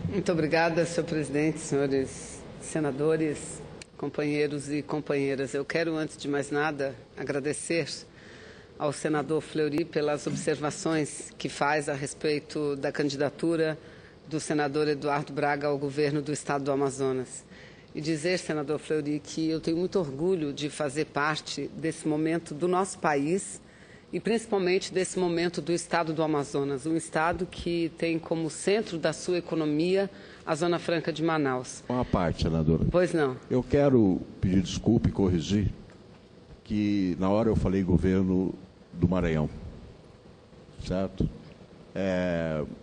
Muito obrigada, senhor presidente, senhores senadores, companheiros e companheiras. Eu quero, antes de mais nada, agradecer ao senador Fleury pelas observações que faz a respeito da candidatura do senador Eduardo Braga ao governo do Estado do Amazonas. E dizer, senador Fleury, que eu tenho muito orgulho de fazer parte desse momento do nosso país e principalmente desse momento do Estado do Amazonas, um Estado que tem como centro da sua economia a Zona Franca de Manaus. Uma parte, senadora. Pois não. Eu quero pedir desculpa e corrigir que na hora eu falei governo do Maranhão, certo?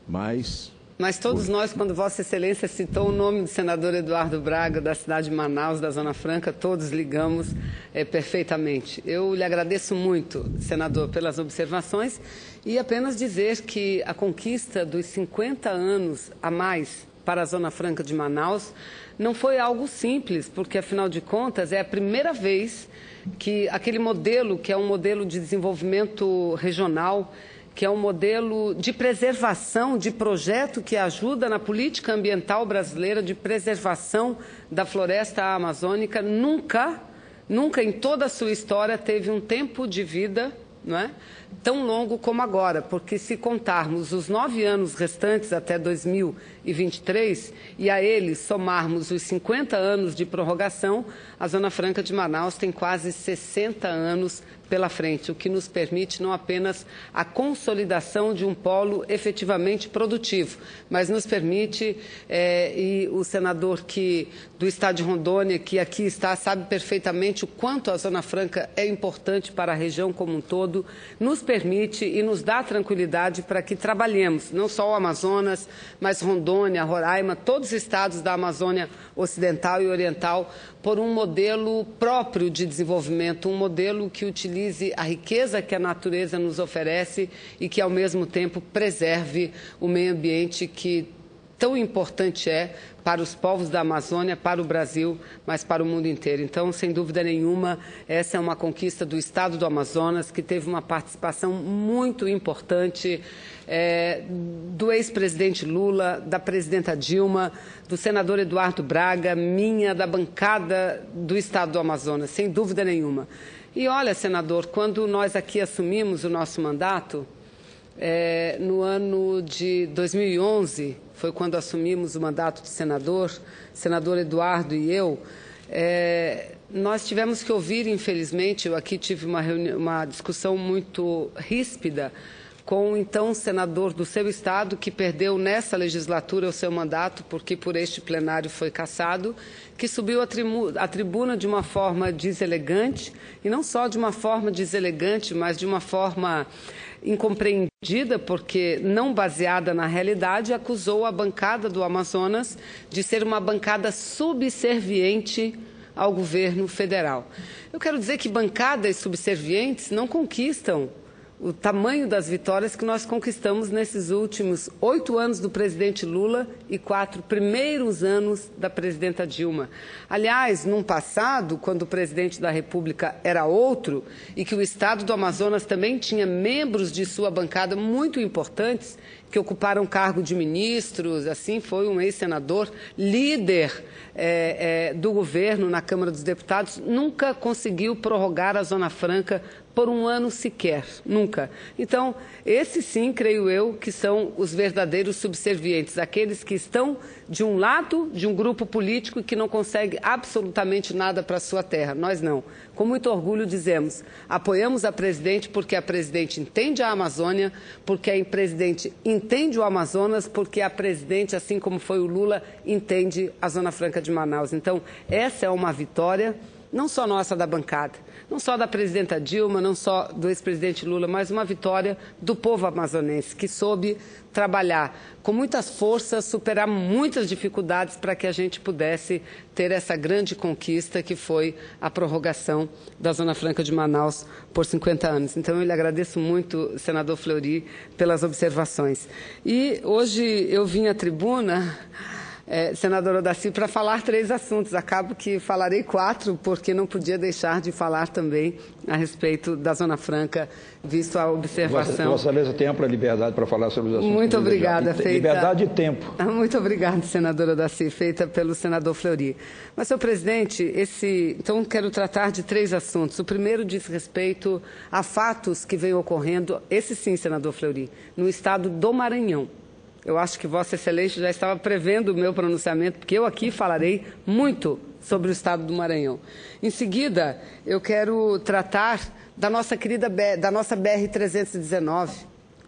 Mas todos nós, quando Vossa Excelência citou o nome do senador Eduardo Braga, da cidade de Manaus, da Zona Franca, todos ligamos perfeitamente. Eu lhe agradeço muito, senador, pelas observações e apenas dizer que a conquista dos 50 anos a mais para a Zona Franca de Manaus não foi algo simples, porque, afinal de contas, é a primeira vez que aquele modelo, que é um modelo de desenvolvimento regional, que é um modelo de preservação, de projeto que ajuda na política ambiental brasileira de preservação da floresta amazônica, nunca em toda a sua história teve um tempo de vida, não é, tão longo como agora, porque se contarmos os 9 anos restantes até 2023 e a eles somarmos os 50 anos de prorrogação, a Zona Franca de Manaus tem quase 60 anos pela frente, o que nos permite não apenas a consolidação de um polo efetivamente produtivo, mas nos permite, e o senador do Estado de Rondônia, que aqui está, sabe perfeitamente o quanto a Zona Franca é importante para a região como um todo, nos permite e nos dá tranquilidade para que trabalhemos, não só o Amazonas, mas Rondônia, Roraima, todos os estados da Amazônia Ocidental e Oriental, por um modelo próprio de desenvolvimento, um modelo que utilize a riqueza que a natureza nos oferece e que, ao mesmo tempo, preserve o meio ambiente que tão importante é para os povos da Amazônia, para o Brasil, mas para o mundo inteiro. Então, sem dúvida nenhuma, essa é uma conquista do Estado do Amazonas, que teve uma participação muito importante do ex-presidente Lula, da presidenta Dilma, do senador Eduardo Braga, minha, da bancada do Estado do Amazonas, sem dúvida nenhuma. E olha, senador, quando nós aqui assumimos o nosso mandato, no ano de 2011, foi quando assumimos o mandato de senador Eduardo e eu, nós tivemos que ouvir, infelizmente, eu aqui tive uma discussão muito ríspida com o então senador do seu estado, que perdeu nessa legislatura o seu mandato, porque por este plenário foi cassado, que subiu à tribuna de uma forma deselegante, e não só de uma forma deselegante, mas de uma forma incompreendida, porque não baseada na realidade, acusou a bancada do Amazonas de ser uma bancada subserviente ao governo federal. Eu quero dizer que bancadas subservientes não conquistam o tamanho das vitórias que nós conquistamos nesses últimos 8 anos do presidente Lula e 4 primeiros anos da presidenta Dilma. Aliás, num passado, quando o presidente da República era outro e que o Estado do Amazonas também tinha membros de sua bancada muito importantes, que ocuparam cargo de ministros, assim foi um ex-senador, líder do governo na Câmara dos Deputados, nunca conseguiu prorrogar a Zona Franca por um ano sequer, nunca. Então, esses sim, creio eu, que são os verdadeiros subservientes, aqueles que estão de um lado de um grupo político que não consegue absolutamente nada para a sua terra. Nós não. Com muito orgulho dizemos, apoiamos a presidente porque a presidente entende a Amazônia, porque a presidente entende o Amazonas, porque a presidente, assim como foi o Lula, entende a Zona Franca de Manaus. Então, essa é uma vitória, não só nossa da bancada, não só da presidenta Dilma, não só do ex-presidente Lula, mas uma vitória do povo amazonense, que soube trabalhar com muitas forças, superar muitas dificuldades para que a gente pudesse ter essa grande conquista que foi a prorrogação da Zona Franca de Manaus por 50 anos. Então, eu lhe agradeço muito, senador Fleury, pelas observações. E hoje eu vim à tribuna senador Odaci, para falar 3 assuntos. Acabo que falarei 4, porque não podia deixar de falar também a respeito da Zona Franca, visto a observação. Vossa Excelência tem ampla liberdade para falar sobre os assuntos. Muito obrigada. Liberdade de tempo. Muito obrigada, senadora Odaci, feita pelo senador Fleury. Mas, senhor presidente, então quero tratar de 3 assuntos. O primeiro diz respeito a fatos que vêm ocorrendo, esse sim, senador Fleury, no estado do Maranhão. Eu acho que Vossa Excelência já estava prevendo o meu pronunciamento, porque eu aqui falarei muito sobre o estado do Maranhão. Em seguida, eu quero tratar da nossa BR-319,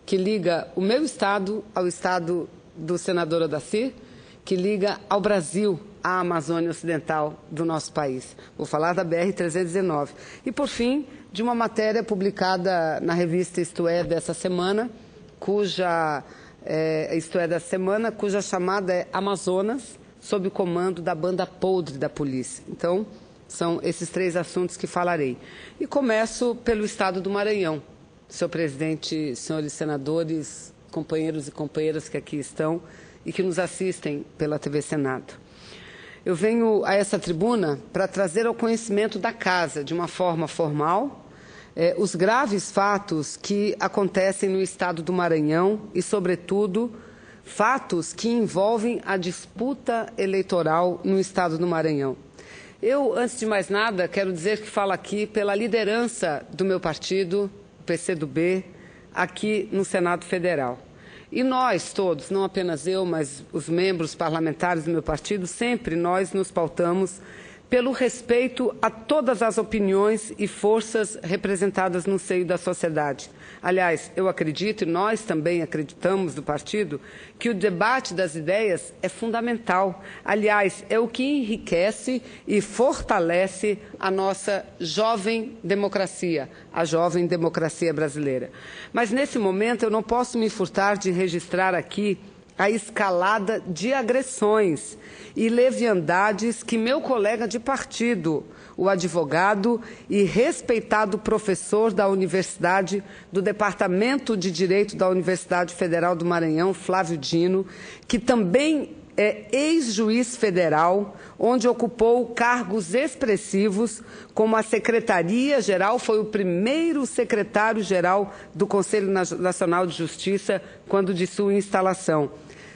que liga o meu estado ao estado do senador Odaci, que liga ao Brasil, à Amazônia Ocidental do nosso país. Vou falar da BR-319. E, por fim, de uma matéria publicada na revista Isto É dessa semana, cuja chamada é Amazonas, sob o comando da banda podre da polícia. Então, são esses 3 assuntos que falarei. E começo pelo estado do Maranhão. Senhor presidente, senhores senadores, companheiros e companheiras que aqui estão e que nos assistem pela TV Senado. Eu venho a essa tribuna para trazer ao conhecimento da Casa, de uma forma formal, os graves fatos que acontecem no estado do Maranhão e, sobretudo, fatos que envolvem a disputa eleitoral no estado do Maranhão. Eu, antes de mais nada, quero dizer que falo aqui pela liderança do meu partido, o PCdoB, aqui no Senado Federal. E nós todos, não apenas eu, mas os membros parlamentares do meu partido, sempre nós nos pautamos pelo respeito a todas as opiniões e forças representadas no seio da sociedade. Aliás, eu acredito, e nós também acreditamos do partido, que o debate das ideias é fundamental. Aliás, é o que enriquece e fortalece a nossa jovem democracia, a jovem democracia brasileira. Mas, nesse momento, eu não posso me furtar de registrar aqui a escalada de agressões e leviandades que meu colega de partido, o advogado e respeitado professor da Universidade, do Departamento de Direito da Universidade Federal do Maranhão, Flávio Dino, que também é ex-juiz federal, onde ocupou cargos expressivos, como a Secretaria-Geral, foi o primeiro secretário-geral do Conselho Nacional de Justiça, quando de sua instalação.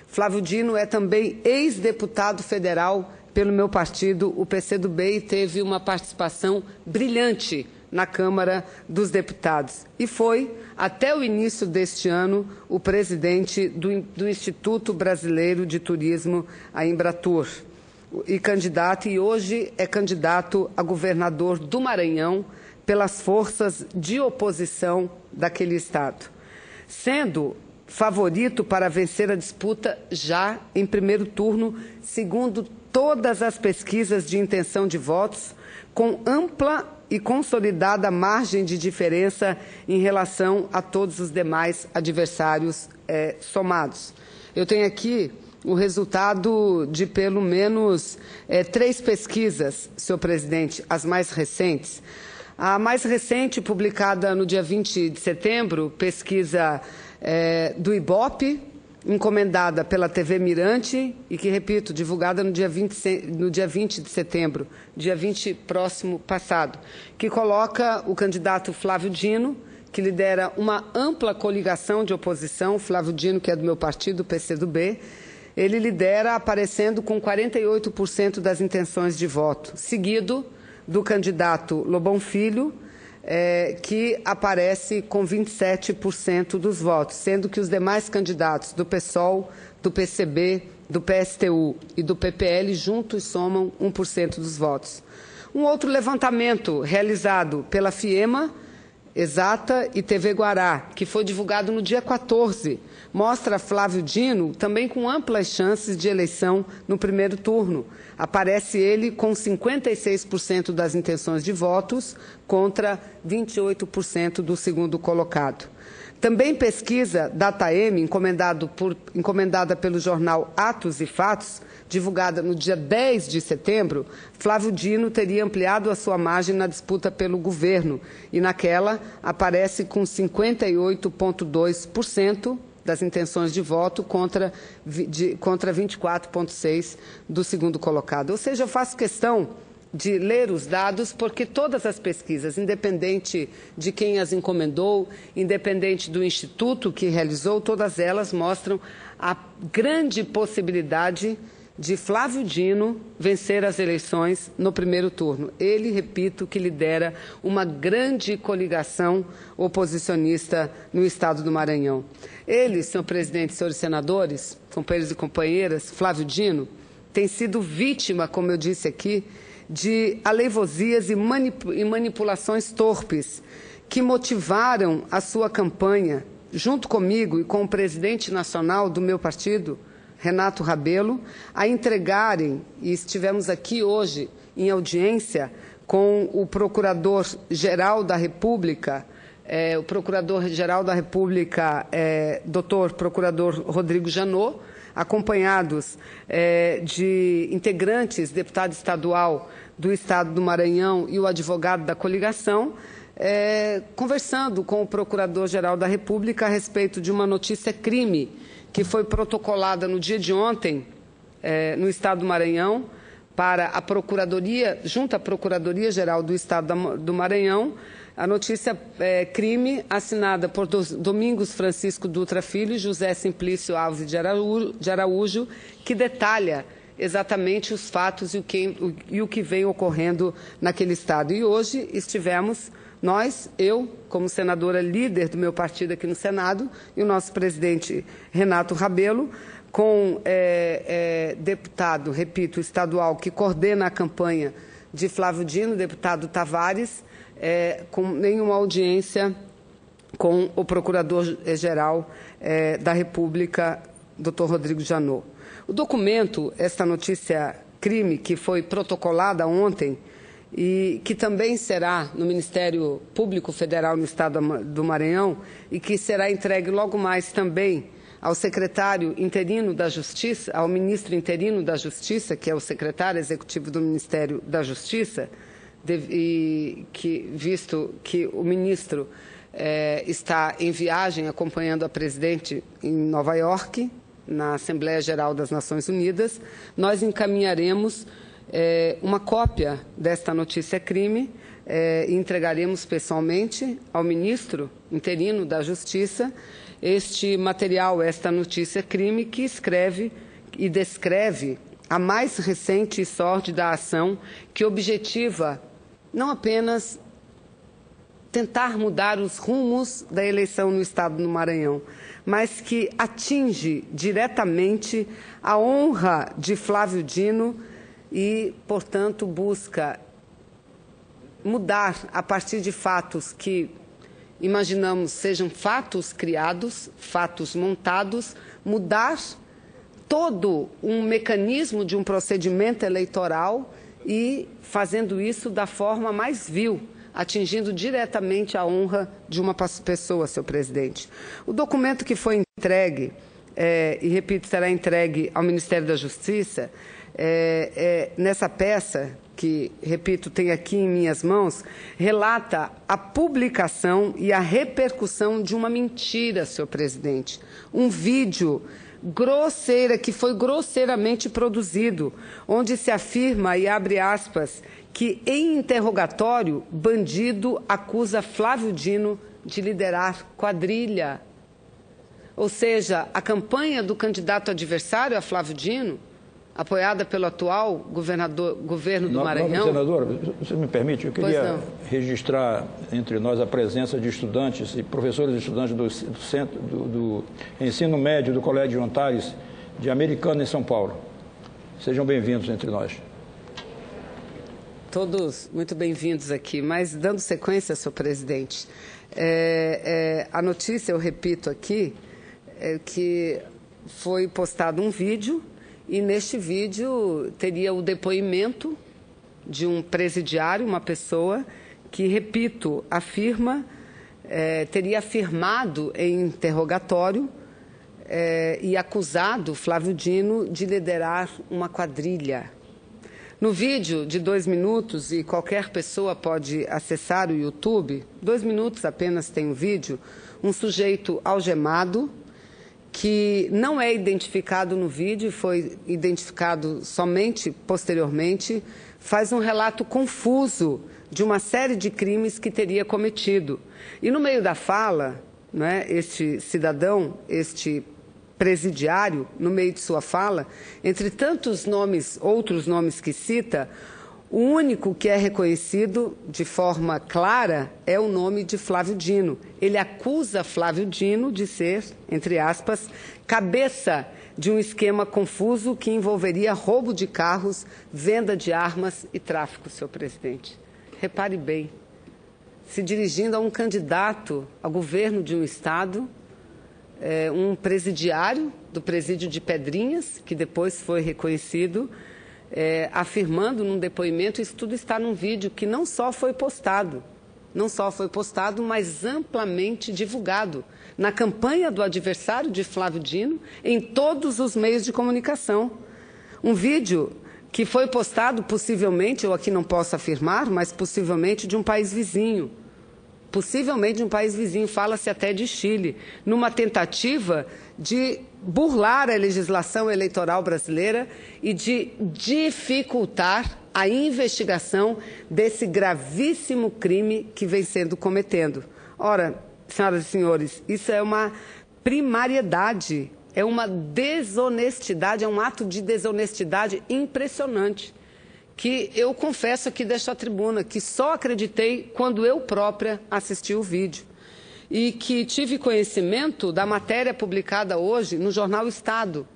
Flávio Dino é também ex-deputado federal pelo meu partido, o PCdoB, e teve uma participação brilhante na Câmara dos Deputados. E foi, até o início deste ano, o presidente do Instituto Brasileiro de Turismo, a Embratur, e hoje é candidato a governador do Maranhão pelas forças de oposição daquele estado, sendo favorito para vencer a disputa já em primeiro turno, segundo todas as pesquisas de intenção de votos, com ampla e consolidada margem de diferença em relação a todos os demais adversários somados. Eu tenho aqui o resultado de pelo menos 3 pesquisas, senhor presidente, as mais recentes. A mais recente, publicada no dia 20 de setembro, pesquisa do IBOPE, encomendada pela TV Mirante e que, repito, divulgada no dia 20 de setembro, dia 20 próximo passado, que coloca o candidato Flávio Dino, que lidera uma ampla coligação de oposição, Flávio Dino, que é do meu partido, o PCdoB, ele lidera aparecendo com 48% das intenções de voto, seguido do candidato Lobão Filho, que aparece com 27% dos votos, sendo que os demais candidatos do PSOL, do PCB, do PSTU e do PPL juntos somam 1% dos votos. Um outro levantamento realizado pela FIEMA, Exata e TV Guará, que foi divulgado no dia 14, mostra Flávio Dino também com amplas chances de eleição no primeiro turno. Aparece ele com 56% das intenções de votos contra 28% do segundo colocado. Também pesquisa DataM, encomendada pelo jornal Atos e Fatos, divulgada no dia 10 de setembro, Flávio Dino teria ampliado a sua margem na disputa pelo governo e naquela aparece com 58,2% das intenções de voto contra 24,6% do segundo colocado. Ou seja, eu faço questão de ler os dados, porque todas as pesquisas, independente de quem as encomendou, independente do instituto que realizou, todas elas mostram a grande possibilidade de Flávio Dino vencer as eleições no primeiro turno. Ele, repito, que lidera uma grande coligação oposicionista no estado do Maranhão. Ele, senhor presidente, senhores senadores, companheiros e companheiras, Flávio Dino, tem sido vítima, como eu disse aqui, de aleivosias e manipulações torpes que motivaram a sua campanha, junto comigo e com o presidente nacional do meu partido, Renato Rabelo, a entregarem, e estivemos aqui hoje em audiência com o Procurador-Geral da República, Dr. Procurador Rodrigo Janot, acompanhados de integrantes, deputado estadual do Estado do Maranhão e o advogado da coligação, conversando com o Procurador-Geral da República a respeito de uma notícia-crime que foi protocolada no dia de ontem no Estado do Maranhão para a Procuradoria, junto à Procuradoria-Geral do Estado do Maranhão, a notícia crime assinada por Domingos Francisco Dutra Filho e José Simplício Alves de Araújo, que detalha exatamente os fatos e o que vem ocorrendo naquele estado. E hoje estivemos eu, como senadora líder do meu partido aqui no Senado, e o nosso presidente Renato Rabelo, com deputado, repito, estadual, que coordena a campanha de Flávio Dino, deputado Tavares, com nenhuma audiência com o Procurador-Geral da República, Dr. Rodrigo Janot. O documento, esta notícia crime, que foi protocolada ontem e que também será no Ministério Público Federal no Estado do Maranhão e que será entregue logo mais também ao secretário interino da Justiça, ao ministro interino da Justiça, que é o secretário executivo do Ministério da Justiça, visto que o ministro está em viagem acompanhando a presidente em Nova York, na Assembleia Geral das Nações Unidas, nós encaminharemos uma cópia desta notícia-crime e entregaremos pessoalmente ao ministro interino da Justiça este material, esta notícia-crime, que escreve e descreve a mais recente e sórdida ação que objetiva não apenas tentar mudar os rumos da eleição no Estado do Maranhão, mas que atinge diretamente a honra de Flávio Dino e, portanto, busca mudar a partir de fatos que imaginamos sejam fatos criados, fatos montados, mudar todo um mecanismo de um procedimento eleitoral e fazendo isso da forma mais vil, atingindo diretamente a honra de uma pessoa, senhor presidente. O documento que foi entregue, e repito, será entregue ao Ministério da Justiça, nessa peça, que, repito, tem aqui em minhas mãos, relata a publicação e a repercussão de uma mentira, senhor presidente. Um vídeo que foi grosseiramente produzido, onde se afirma, e abre aspas, que em interrogatório, bandido acusa Flávio Dino de liderar quadrilha. Ou seja, a campanha do candidato adversário a Flávio Dino, apoiada pelo atual governo do Maranhão... Senadora, você me permite? Eu queria registrar entre nós a presença de estudantes e professores e estudantes do Centro do Ensino Médio do Colégio João Tales, de Americana, em São Paulo. Sejam bem-vindos entre nós. Todos muito bem-vindos aqui, mas dando sequência, senhor presidente, a notícia, eu repito aqui, que foi postado um vídeo e neste vídeo teria o depoimento de um presidiário, uma pessoa que, repito, teria afirmado em interrogatório e acusado Flávio Dino de liderar uma quadrilha. No vídeo de 2 minutos, e qualquer pessoa pode acessar o YouTube, 2 minutos apenas tem o vídeo, um sujeito algemado que não é identificado no vídeo, foi identificado somente posteriormente, faz um relato confuso de uma série de crimes que teria cometido. E no meio da fala, né, este cidadão, este presidiário, no meio de sua fala, entre tantos nomes, outros nomes que cita, o único que é reconhecido de forma clara é o nome de Flávio Dino. Ele acusa Flávio Dino de ser, entre aspas, cabeça de um esquema confuso que envolveria roubo de carros, venda de armas e tráfico, senhor presidente. Repare bem, se dirigindo a um candidato ao governo de um estado, um presidiário do presídio de Pedrinhas, que depois foi reconhecido, afirmando num depoimento, isso tudo está num vídeo que não só foi postado, mas amplamente divulgado na campanha do adversário de Flávio Dino, em todos os meios de comunicação. Um vídeo que foi postado possivelmente, eu aqui não posso afirmar, mas possivelmente de um país vizinho. Possivelmente de um país vizinho, fala-se até de Chile, numa tentativa de burlar a legislação eleitoral brasileira e de dificultar a investigação desse gravíssimo crime que vem sendo cometido. Ora, senhoras e senhores, isso é uma primariedade, é uma desonestidade, é um ato de desonestidade impressionante, que eu confesso aqui desta tribuna, que só acreditei quando eu própria assisti o vídeo. E que tive conhecimento da matéria publicada hoje no jornal Estado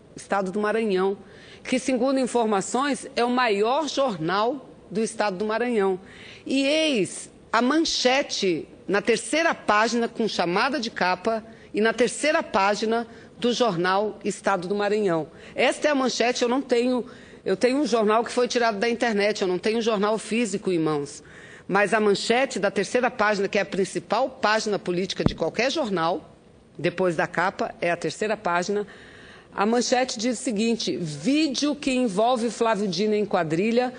do Maranhão, que, segundo informações, é o maior jornal do Estado do Maranhão. E eis a manchete na terceira página, com chamada de capa, e na terceira página do jornal Estado do Maranhão. Esta é a manchete, eu tenho um jornal que foi tirado da internet, eu não tenho um jornal físico em mãos. Mas a manchete da terceira página, que é a principal página política de qualquer jornal, depois da capa, é a terceira página, a manchete diz o seguinte: vídeo que envolve Flávio Dino em quadrilha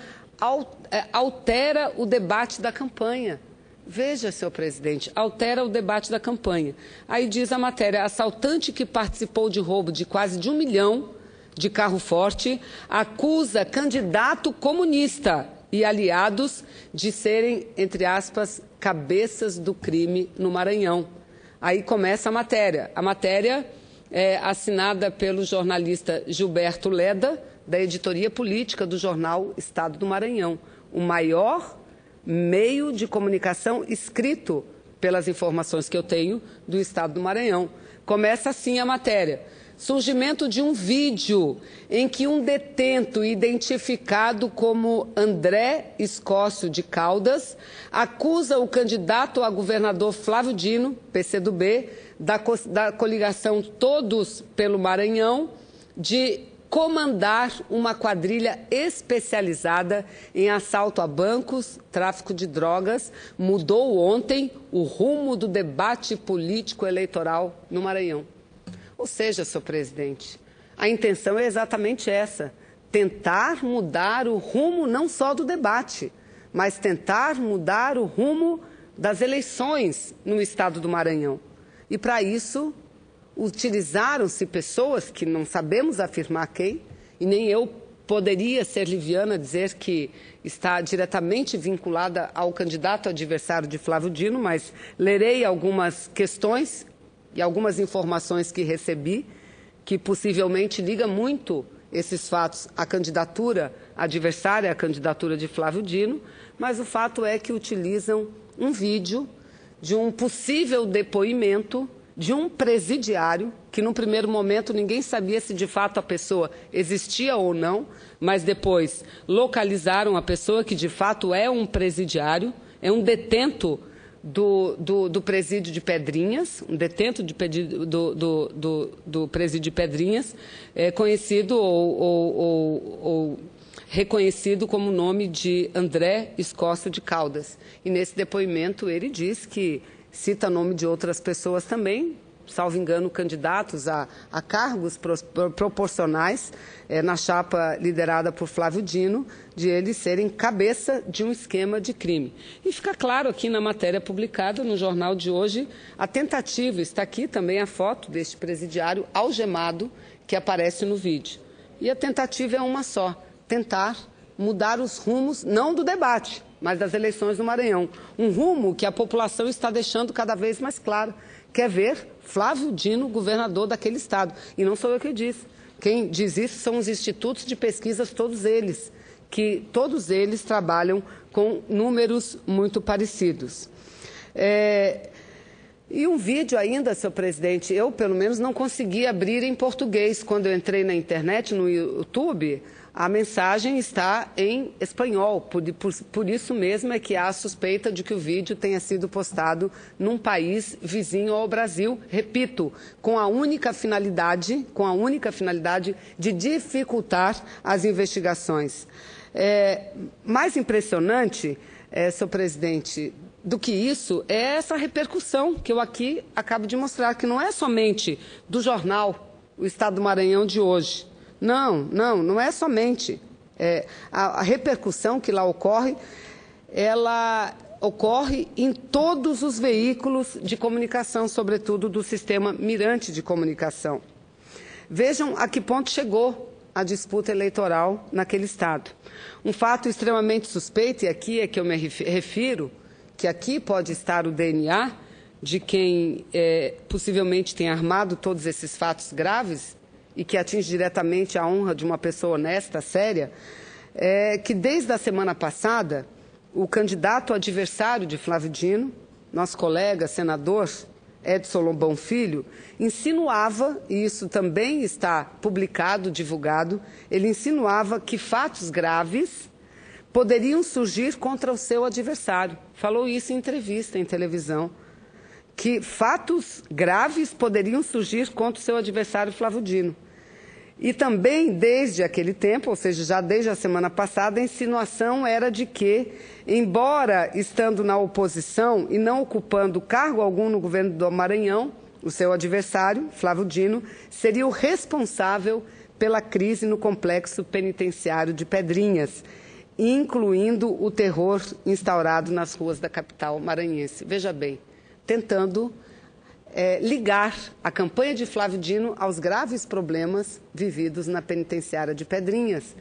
altera o debate da campanha. Veja, senhor presidente, altera o debate da campanha. Aí diz a matéria: assaltante que participou de roubo de quase de 1 milhão de carro forte acusa candidato comunista e aliados de serem, entre aspas, cabeças do crime no Maranhão. Aí começa a matéria. A matéria é assinada pelo jornalista Gilberto Leda, da editoria política do jornal Estado do Maranhão, o maior meio de comunicação escrito, pelas informações que eu tenho, do Estado do Maranhão. Começa assim a matéria: surgimento de um vídeo em que um detento identificado como André Escócio de Caldas acusa o candidato a governador Flávio Dino, PCdoB, da coligação Todos pelo Maranhão, de comandar uma quadrilha especializada em assalto a bancos, tráfico de drogas. Mudou ontem o rumo do debate político eleitoral no Maranhão. Ou seja, senhor presidente, a intenção é exatamente essa: tentar mudar o rumo não só do debate, mas tentar mudar o rumo das eleições no estado do Maranhão. E para isso, utilizaram-se pessoas que não sabemos afirmar quem, e nem eu poderia ser liviana dizer que está diretamente vinculada ao candidato adversário de Flávio Dino, mas lerei algumas questões e algumas informações que recebi, que possivelmente liga muito esses fatos à candidatura adversária, à candidatura de Flávio Dino, mas o fato é que utilizam um vídeo de um possível depoimento de um presidiário, que num primeiro momento ninguém sabia se de fato a pessoa existia ou não, mas depois localizaram a pessoa, que de fato é um presidiário, é um detento do presídio de Pedrinhas, um detento do presídio de Pedrinhas, conhecido ou reconhecido como o nome de André Escócio de Caldas. E nesse depoimento ele diz que cita nome de outras pessoas também, salvo engano, candidatos a cargos proporcionais na chapa liderada por Flávio Dino, de eles serem cabeça de um esquema de crime. E fica claro aqui na matéria publicada no jornal de hoje a tentativa, está aqui também a foto deste presidiário algemado que aparece no vídeo. E a tentativa é uma só, tentar mudar os rumos, não do debate, mas das eleições do Maranhão. Um rumo que a população está deixando cada vez mais claro. Quer ver Flávio Dino governador daquele estado. E não sou eu que disse. Quem diz isso são os institutos de pesquisas, todos eles trabalham com números muito parecidos. E um vídeo ainda, senhor presidente, eu pelo menos não consegui abrir em português. Quando eu entrei na internet, no YouTube, a mensagem está em espanhol, por isso mesmo é que há a suspeita de que o vídeo tenha sido postado num país vizinho ao Brasil, repito, com a única finalidade de dificultar as investigações. Mais impressionante, senhor presidente, do que isso é essa repercussão que eu aqui acabo de mostrar, que não é somente do jornal O Estado do Maranhão de hoje. Não é somente. A repercussão que lá ocorre, ela ocorre em todos os veículos de comunicação, sobretudo do sistema mirante de comunicação. Vejam a que ponto chegou a disputa eleitoral naquele estado. Um fato extremamente suspeito, e aqui é que eu me refiro, que aqui pode estar o DNA de quem possivelmente tem armado todos esses fatos graves, e que atinge diretamente a honra de uma pessoa honesta, séria, que desde a semana passada, o candidato adversário de Flávio Dino, nosso colega senador Edson Lobão Filho, insinuava, e isso também está publicado, divulgado, ele insinuava que fatos graves poderiam surgir contra o seu adversário. Falou isso em entrevista em televisão, que fatos graves poderiam surgir contra o seu adversário Flávio Dino. E também, desde aquele tempo, ou seja, já desde a semana passada, a insinuação era de que, embora estando na oposição e não ocupando cargo algum no governo do Maranhão, o seu adversário, Flávio Dino, seria o responsável pela crise no complexo penitenciário de Pedrinhas, incluindo o terror instaurado nas ruas da capital maranhense. Veja bem, tentando ligar a campanha de Flávio Dino aos graves problemas vividos na penitenciária de Pedrinhas,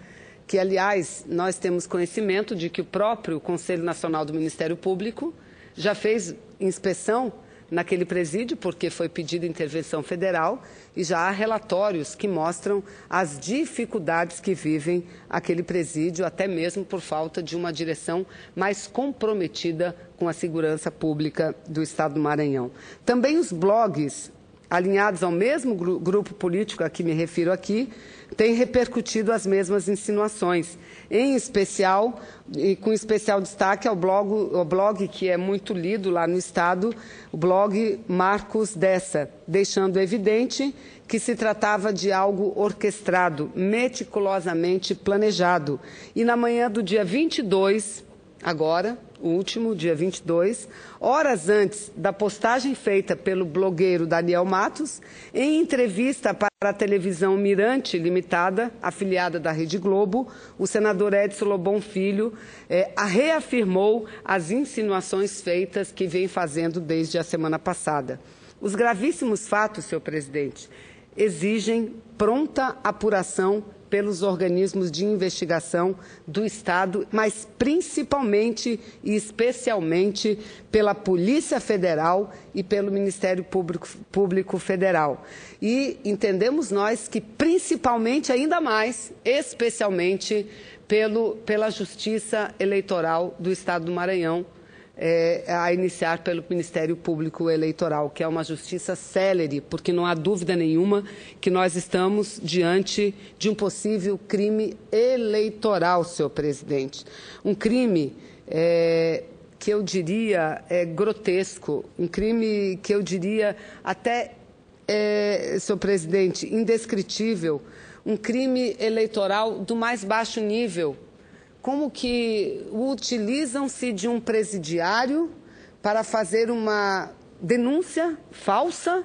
que, aliás, nós temos conhecimento de que o próprio Conselho Nacional do Ministério Público já fez inspeção naquele presídio, porque foi pedida intervenção federal, e já há relatórios que mostram as dificuldades que vivem aquele presídio, até mesmo por falta de uma direção mais comprometida com a segurança pública do Estado do Maranhão. Também os blogs alinhados ao mesmo grupo político a que me refiro aqui, têm repercutido as mesmas insinuações, em especial, e com especial destaque ao blog que é muito lido lá no Estado, o blog Marcos Dessa, deixando evidente que se tratava de algo orquestrado, meticulosamente planejado. E na manhã do dia 22, agora, o último, dia 22, horas antes da postagem feita pelo blogueiro Daniel Matos, em entrevista para a televisão Mirante Limitada, afiliada da Rede Globo, o senador Edson Lobão Filho reafirmou as insinuações feitas que vem fazendo desde a semana passada. Os gravíssimos fatos, senhor presidente, exigem pronta apuração pelos organismos de investigação do Estado, mas principalmente e especialmente pela Polícia Federal e pelo Ministério Público Federal. E entendemos nós que principalmente, ainda mais, especialmente pela Justiça Eleitoral do Estado do Maranhão, a iniciar pelo Ministério Público Eleitoral, que é uma justiça célere, porque não há dúvida nenhuma que nós estamos diante de um possível crime eleitoral, senhor presidente. Um crime que eu diria grotesco, um crime que eu diria até, senhor presidente, indescritível, um crime eleitoral do mais baixo nível. Como que utilizam-se de um presidiário para fazer uma denúncia falsa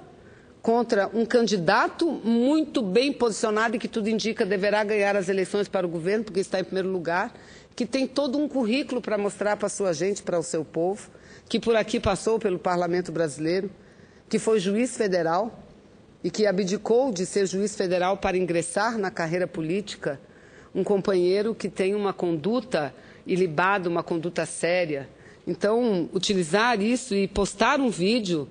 contra um candidato muito bem posicionado e que tudo indica deverá ganhar as eleições para o governo, porque está em primeiro lugar, que tem todo um currículo para mostrar para a sua gente, para o seu povo, que por aqui passou pelo Parlamento Brasileiro, que foi juiz federal e que abdicou de ser juiz federal para ingressar na carreira política, um companheiro que tem uma conduta ilibada, uma conduta séria. Então, utilizar isso e postar um vídeo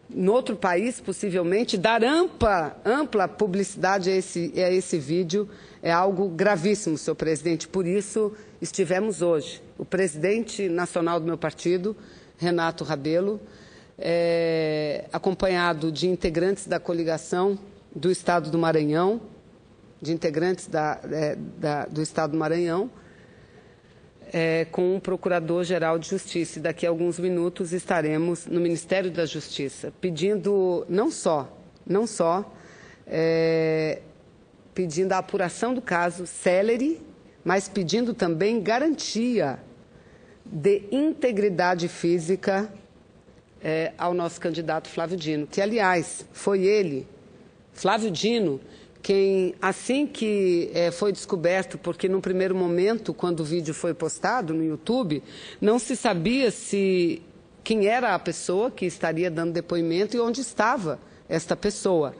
em outro país, possivelmente, dar ampla publicidade a esse vídeo é algo gravíssimo, senhor presidente. Por isso, estivemos hoje. O presidente nacional do meu partido, Renato Rabelo, acompanhado de integrantes da coligação do Estado do Maranhão, de integrantes do Estado do Maranhão, com o Procurador-Geral de Justiça. E daqui a alguns minutos estaremos no Ministério da Justiça, pedindo não só pedindo a apuração do caso célere, mas pedindo também garantia de integridade física ao nosso candidato Flávio Dino, que, aliás, foi ele, Flávio Dino, quem, assim que foi descoberto, porque num primeiro momento, quando o vídeo foi postado no YouTube, não se sabia quem era a pessoa que estaria dando depoimento e onde estava esta pessoa.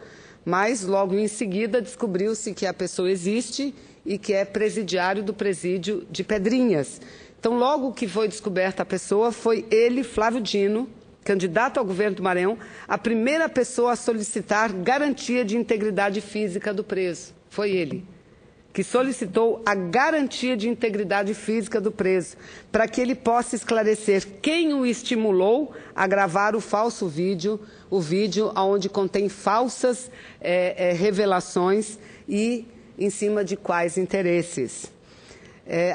Mas, logo em seguida, descobriu-se que a pessoa existe e que é presidiário do presídio de Pedrinhas. Então, logo que foi descoberta a pessoa, foi ele, Flávio Dino, candidato ao governo do Maranhão, a primeira pessoa a solicitar garantia de integridade física do preso. Foi ele que solicitou a garantia de integridade física do preso, para que ele possa esclarecer quem o estimulou a gravar o falso vídeo, o vídeo onde contém falsas revelações e em cima de quais interesses.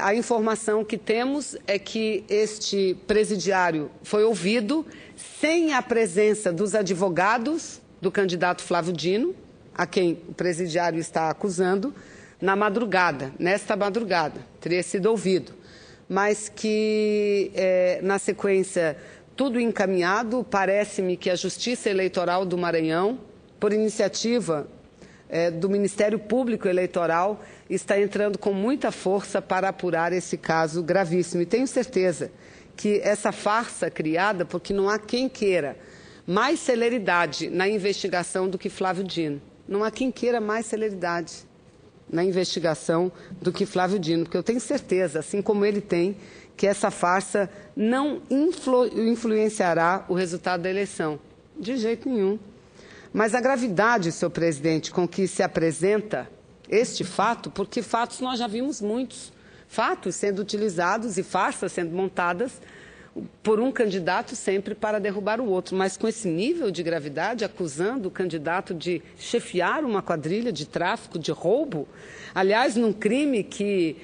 A informação que temos é que este presidiário foi ouvido sem a presença dos advogados do candidato Flávio Dino, a quem o presidiário está acusando, nesta madrugada, teria sido ouvido. Mas que, na sequência, tudo encaminhado, parece-me que a Justiça Eleitoral do Maranhão, por iniciativa do Ministério Público Eleitoral, está entrando com muita força para apurar esse caso gravíssimo. E tenho certeza que essa farsa criada, porque não há quem queira mais celeridade na investigação do que Flávio Dino. Não há quem queira mais celeridade na investigação do que Flávio Dino, porque eu tenho certeza, assim como ele tem, que essa farsa não influenciará o resultado da eleição. De jeito nenhum. Mas a gravidade, senhor presidente, com que se apresenta este fato, porque fatos nós já vimos muitos, fatos sendo utilizados e farsas sendo montadas por um candidato sempre para derrubar o outro, mas com esse nível de gravidade, acusando o candidato de chefiar uma quadrilha de tráfico, de roubo, aliás, num crime que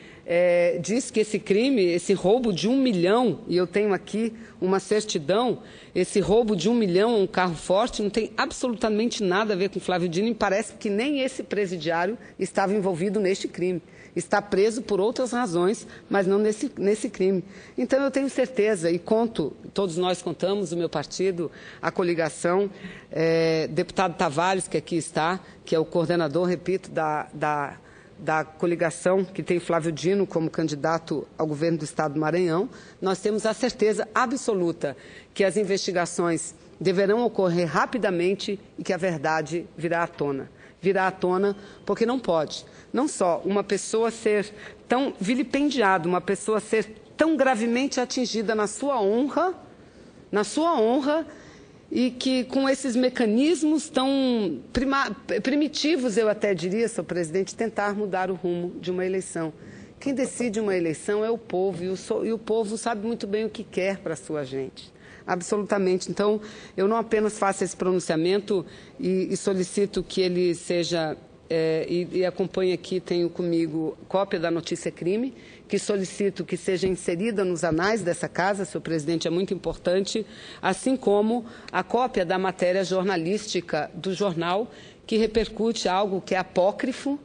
diz que esse roubo de 1 milhão, e eu tenho aqui uma certidão, esse roubo de 1 milhão a um carro forte não tem absolutamente nada a ver com Flávio Dino e parece que nem esse presidiário estava envolvido neste crime. Está preso por outras razões, mas não nesse crime. Então, eu tenho certeza e conto, todos nós contamos, o meu partido, a coligação, deputado Tavares, que aqui está, que é o coordenador, repito, da coligação que tem Flávio Dino como candidato ao governo do Estado do Maranhão, nós temos a certeza absoluta que as investigações deverão ocorrer rapidamente e que a verdade virá à tona. Virá à tona porque não pode. Não só uma pessoa ser tão vilipendiada, uma pessoa ser tão gravemente atingida na sua honra, e que com esses mecanismos tão primitivos, eu até diria, senhor presidente, tentar mudar o rumo de uma eleição. Quem decide uma eleição é o povo, e o povo sabe muito bem o que quer para a sua gente. Absolutamente. Então, eu não apenas faço esse pronunciamento e solicito que ele seja, e acompanhe aqui, tenho comigo cópia da notícia crime, que solicito que seja inserida nos anais dessa casa, senhor presidente, é muito importante, assim como a cópia da matéria jornalística do jornal, que repercute algo que é apócrifo,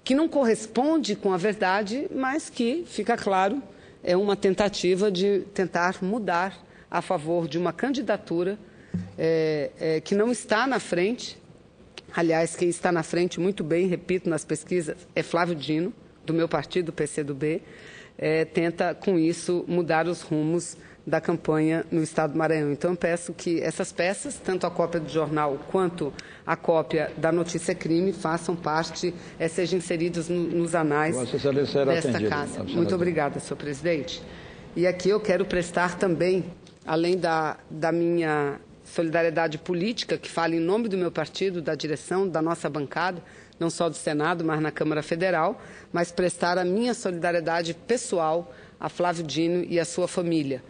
que não corresponde com a verdade, mas que, fica claro, é uma tentativa de tentar mudar a favor de uma candidatura que não está na frente. Aliás, quem está na frente, muito bem, repito, nas pesquisas, é Flávio Dino, do meu partido, PCdoB, tenta, com isso, mudar os rumos da campanha no Estado do Maranhão. Então, eu peço que essas peças, tanto a cópia do jornal quanto a cópia da notícia crime, façam parte, sejam inseridos nos anais desta casa. Muito obrigada, senhor presidente. E aqui eu quero prestar também, além da minha solidariedade política, que fala em nome do meu partido, da direção, da nossa bancada, não só do Senado, mas na Câmara Federal, mas prestar a minha solidariedade pessoal a Flávio Dino e a sua família.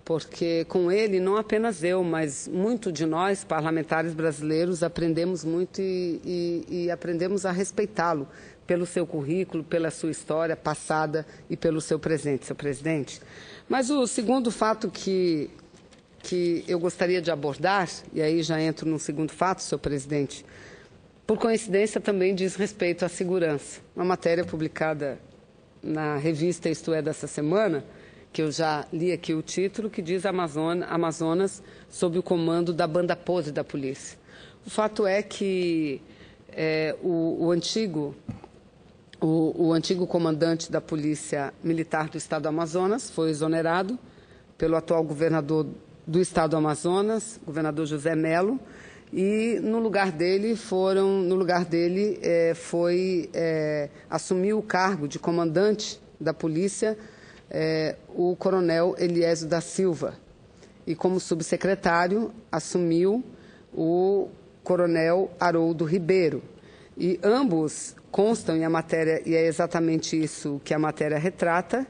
Porque com ele, não apenas eu, mas muito de nós, parlamentares brasileiros, aprendemos muito e aprendemos a respeitá-lo pelo seu currículo, pela sua história passada e pelo seu presente, senhor presidente. Mas o segundo fato que eu gostaria de abordar, e aí já entro no segundo fato, senhor presidente, por coincidência também diz respeito à segurança. Uma matéria publicada na revista Isto É dessa semana, que eu já li aqui o título, que diz Amazonas sob o comando da banda podre da polícia. O fato é que o antigo comandante da Polícia Militar do Estado do Amazonas foi exonerado pelo atual governador do Estado do Amazonas, governador José Melo, e no lugar dele assumiu o cargo de comandante da polícia o coronel Eliésio da Silva, e como subsecretário assumiu o coronel Haroldo Ribeiro. E ambos constam, e é exatamente isso que a matéria retrata,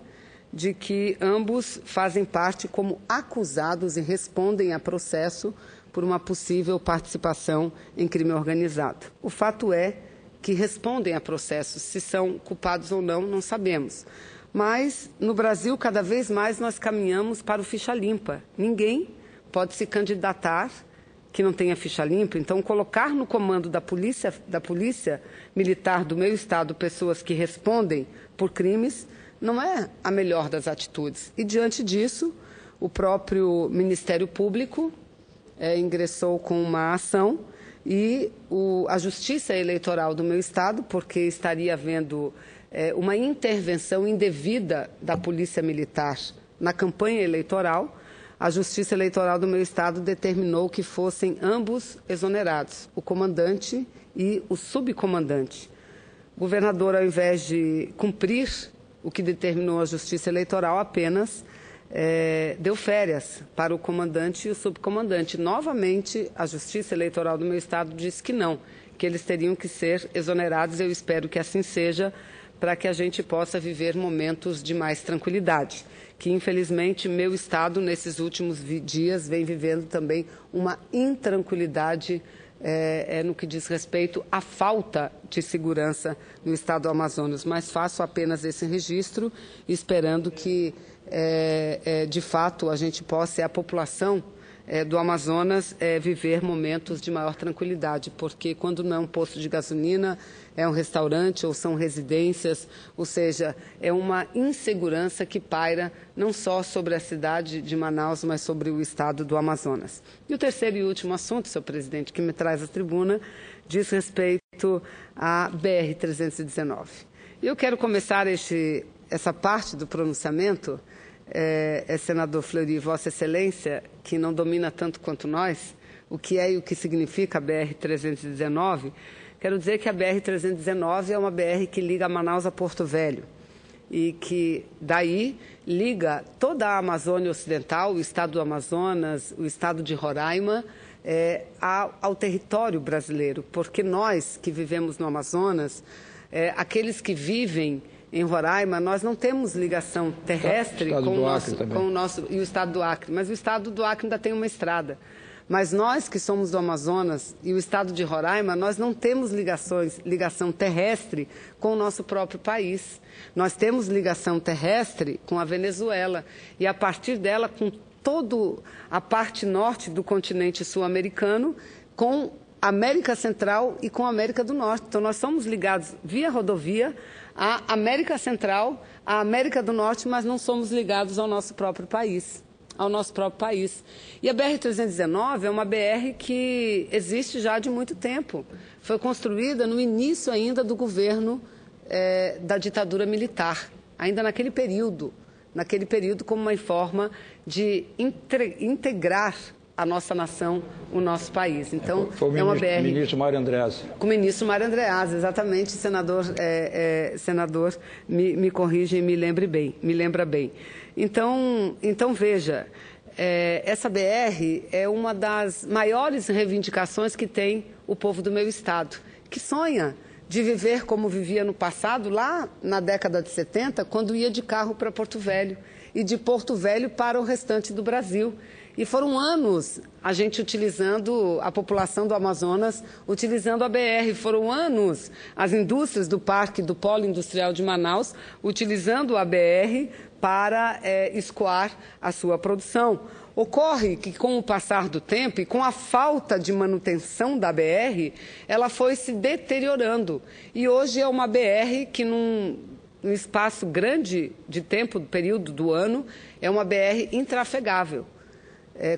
de que ambos fazem parte como acusados e respondem a processo por uma possível participação em crime organizado. O fato é que respondem a processo, se são culpados ou não, não sabemos. Mas, no Brasil, cada vez mais nós caminhamos para o ficha limpa. Ninguém pode se candidatar que não tenha ficha limpa. Então, colocar no comando da polícia militar do meu estado pessoas que respondem por crimes não é a melhor das atitudes. E, diante disso, o próprio Ministério Público ingressou com uma ação e a Justiça Eleitoral do meu estado, porque estaria havendo uma intervenção indevida da Polícia Militar na campanha eleitoral, a Justiça Eleitoral do meu estado determinou que fossem ambos exonerados, o comandante e o subcomandante. O governador, ao invés de cumprir o que determinou a Justiça Eleitoral, apenas deu férias para o comandante e o subcomandante. Novamente, a Justiça Eleitoral do meu estado disse que não, que eles teriam que ser exonerados. Eu espero que assim seja, para que a gente possa viver momentos de mais tranquilidade, que infelizmente meu estado nesses últimos dias vem vivendo também uma intranquilidade no que diz respeito à falta de segurança no estado do Amazonas. Mas faço apenas esse registro, esperando que de fato a gente possa, a população do Amazonas, viver momentos de maior tranquilidade, porque quando não é um posto de gasolina, é um restaurante ou são residências, ou seja, é uma insegurança que paira não só sobre a cidade de Manaus, mas sobre o estado do Amazonas. E o terceiro e último assunto, senhor presidente, que me traz à tribuna, diz respeito à BR-319. Eu quero começar essa parte do pronunciamento, senador Fleury, Vossa Excelência, que não domina tanto quanto nós, o que é e o que significa a BR-319, quero dizer que a BR-319 é uma BR que liga Manaus a Porto Velho e que daí liga toda a Amazônia Ocidental, o estado do Amazonas, o estado de Roraima, ao território brasileiro, porque nós que vivemos no Amazonas, aqueles que vivem em Roraima, nós não temos ligação terrestre com o nosso e o estado do Acre, mas o estado do Acre ainda tem uma estrada. Mas nós que somos do Amazonas e o estado de Roraima, nós não temos ligação terrestre com o nosso próprio país. Nós temos ligação terrestre com a Venezuela e, a partir dela, com toda a parte norte do continente sul-americano, com a América Central e com a América do Norte. Então, nós somos ligados via rodovia à América Central, à América do Norte, mas não somos ligados ao nosso próprio país. ao nosso próprio país. E a BR-319 é uma BR que existe já de muito tempo. Foi construída no início ainda do governo da ditadura militar, ainda naquele período como uma forma de integrar a nossa nação, o nosso país. Então, foi o ministro Mário Andreas. Com o ministro Mário Andreas, exatamente, senador, me corrige e me lembra bem. Então veja, essa BR é uma das maiores reivindicações que tem o povo do meu estado, que sonha de viver como vivia no passado, lá na década de 70, quando ia de carro para Porto Velho e de Porto Velho para o restante do Brasil. E foram anos a gente utilizando, a população do Amazonas, utilizando a BR. Foram anos as indústrias do Parque do Polo Industrial de Manaus, utilizando a BR para escoar a sua produção. Ocorre que, com o passar do tempo e com a falta de manutenção da BR, ela foi se deteriorando. E hoje é uma BR que, num espaço grande de tempo, período do ano, é uma BR intrafegável.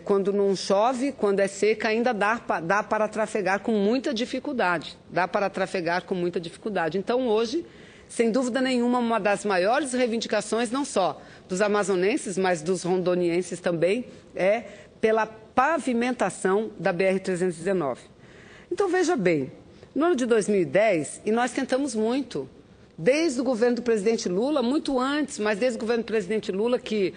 Quando não chove, quando é seca, ainda dá para trafegar com muita dificuldade. Então, hoje, sem dúvida nenhuma, uma das maiores reivindicações, não só dos amazonenses, mas dos rondonienses também, é pela pavimentação da BR-319. Então, veja bem, no ano de 2010, e nós tentamos muito, desde o governo do presidente Lula, muito antes, mas desde o governo do presidente Lula, que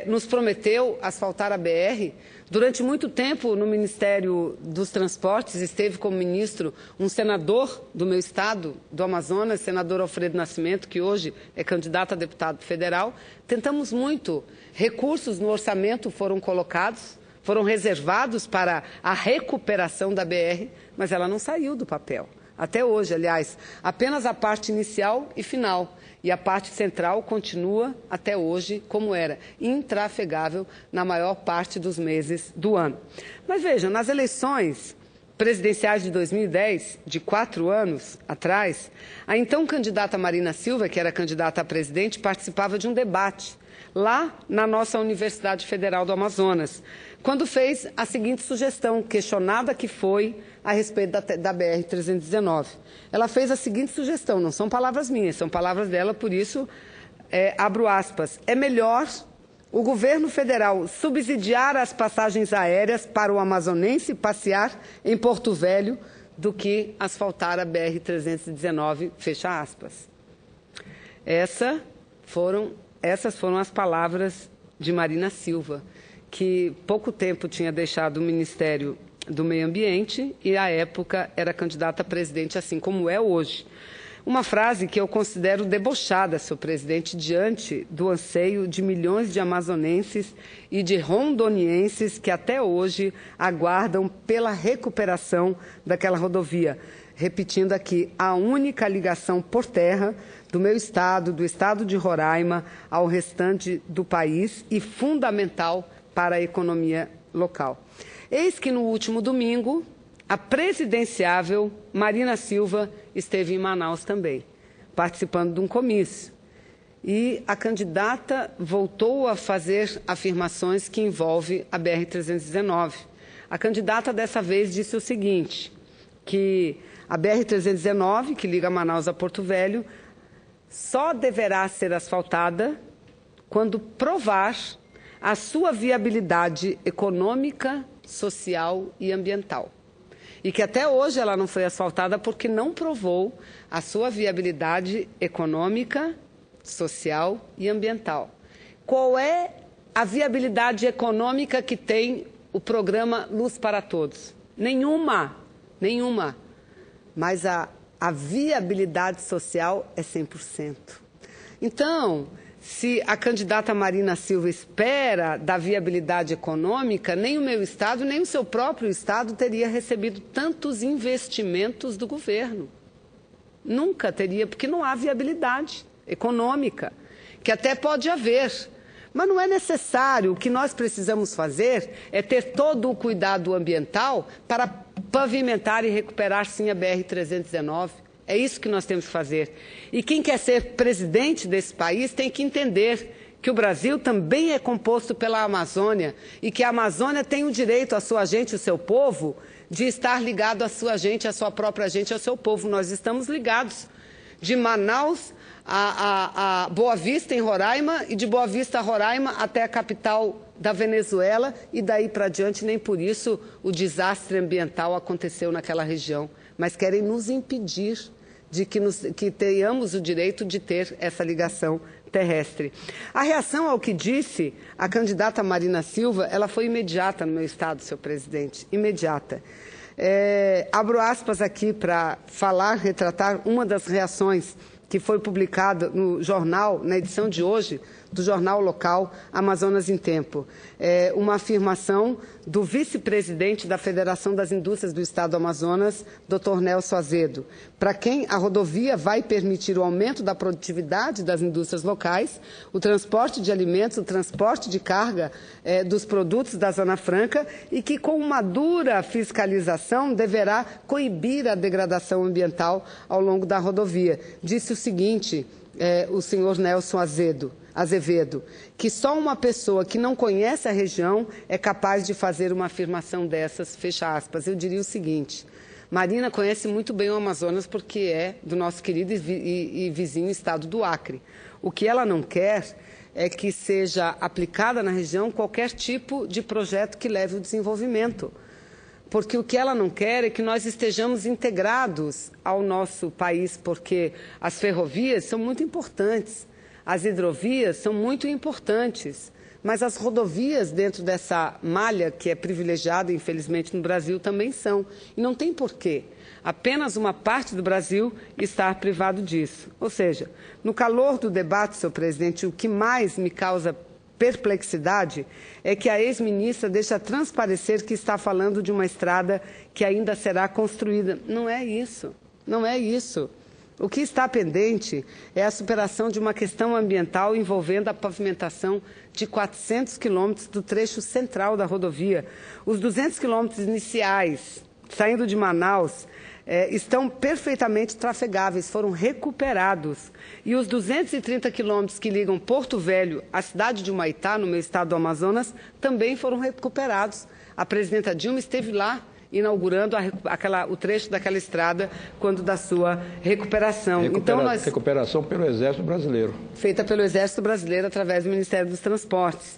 nos prometeu asfaltar a BR. Durante muito tempo, no Ministério dos Transportes, esteve como ministro um senador do meu estado, do Amazonas, senador Alfredo Nascimento, que hoje é candidato a deputado federal. Tentamos muito, recursos no orçamento foram colocados, foram reservados para a recuperação da BR, mas ela não saiu do papel. Até hoje, aliás, apenas a parte inicial e final. E a parte central continua, até hoje, como era, intrafegável na maior parte dos meses do ano. Mas vejam, nas eleições presidenciais de 2010, de 4 anos atrás, a então candidata Marina Silva, que era candidata a presidente, participava de um debate lá na nossa Universidade Federal do Amazonas, quando fez a seguinte sugestão, questionada que foi a respeito da BR-319. Ela fez a seguinte sugestão, não são palavras minhas, são palavras dela, por isso, abro aspas, é melhor o governo federal subsidiar as passagens aéreas para o amazonense passear em Porto Velho do que asfaltar a BR-319, fecha aspas. Essas foram as palavras de Marina Silva, que pouco tempo tinha deixado o Ministério do Meio Ambiente e, à época, era candidata a presidente, assim como é hoje. Uma frase que eu considero debochada, senhor presidente, diante do anseio de milhões de amazonenses e de rondonienses que até hoje aguardam pela recuperação daquela rodovia. Repetindo aqui, a única ligação por terra do meu estado, do estado de Roraima, ao restante do país e fundamental para a economia local. Eis que no último domingo, a presidenciável Marina Silva esteve em Manaus também, participando de um comício. E a candidata voltou a fazer afirmações que envolvem a BR-319. A candidata dessa vez disse o seguinte, que a BR-319, que liga Manaus a Porto Velho, só deverá ser asfaltada quando provar a sua viabilidade econômica, social e ambiental. E que até hoje ela não foi asfaltada porque não provou a sua viabilidade econômica, social e ambiental. Qual é a viabilidade econômica que tem o programa Luz para Todos? Nenhuma. Mas a viabilidade social é 100%. Então, se a candidata Marina Silva espera da viabilidade econômica, nem o meu estado, nem o seu próprio estado teria recebido tantos investimentos do governo. Nunca teria, porque não há viabilidade econômica, que até pode haver. Mas não é necessário. O que nós precisamos fazer é ter todo o cuidado ambiental para pavimentar e recuperar, sim, a BR-319. É isso que nós temos que fazer. E quem quer ser presidente desse país tem que entender que o Brasil também é composto pela Amazônia e que a Amazônia tem o direito, a sua gente, o seu povo, de estar ligado à sua gente, à sua própria gente, ao seu povo. Nós estamos ligados de Manaus a Boa Vista, em Roraima, e de Boa Vista a Roraima até a capital da Venezuela, e daí para diante nem por isso o desastre ambiental aconteceu naquela região. Mas querem nos impedir de que tenhamos o direito de ter essa ligação terrestre. A reação ao que disse a candidata Marina Silva, ela foi imediata no meu estado, senhor presidente, imediata. Abro aspas aqui para falar, retratar uma das reações que foi publicada no jornal, na edição de hoje, do jornal local Amazonas em Tempo. Uma afirmação do vice-presidente da Federação das Indústrias do Estado do Amazonas, Dr. Nelson Azedo, para quem a rodovia vai permitir o aumento da produtividade das indústrias locais, o transporte de alimentos, o transporte de carga dos produtos da Zona Franca, e que com uma dura fiscalização deverá coibir a degradação ambiental ao longo da rodovia. Disse o seguinte, o senhor Nelson Azevedo, que só uma pessoa que não conhece a região é capaz de fazer uma afirmação dessas, fecha aspas. Eu diria o seguinte, Marina conhece muito bem o Amazonas porque é do nosso querido e vizinho estado do Acre. O que ela não quer é que seja aplicada na região qualquer tipo de projeto que leve ao desenvolvimento. Porque o que ela não quer é que nós estejamos integrados ao nosso país, porque as ferrovias são muito importantes. As hidrovias são muito importantes, mas as rodovias dentro dessa malha que é privilegiada, infelizmente, no Brasil também são. E não tem porquê apenas uma parte do Brasil estar privado disso. Ou seja, no calor do debate, senhor presidente, o que mais me causa perplexidade é que a ex-ministra deixa transparecer que está falando de uma estrada que ainda será construída. Não é isso, não é isso. O que está pendente é a superação de uma questão ambiental envolvendo a pavimentação de 400 quilômetros do trecho central da rodovia. Os 200 quilômetros iniciais, saindo de Manaus, estão perfeitamente trafegáveis, foram recuperados. E os 230 quilômetros que ligam Porto Velho à cidade de Humaitá, no meu estado do Amazonas, também foram recuperados. A presidenta Dilma esteve lá, inaugurando o trecho daquela estrada quando da sua recuperação. Recuperação pelo Exército Brasileiro. Feita pelo Exército Brasileiro através do Ministério dos Transportes.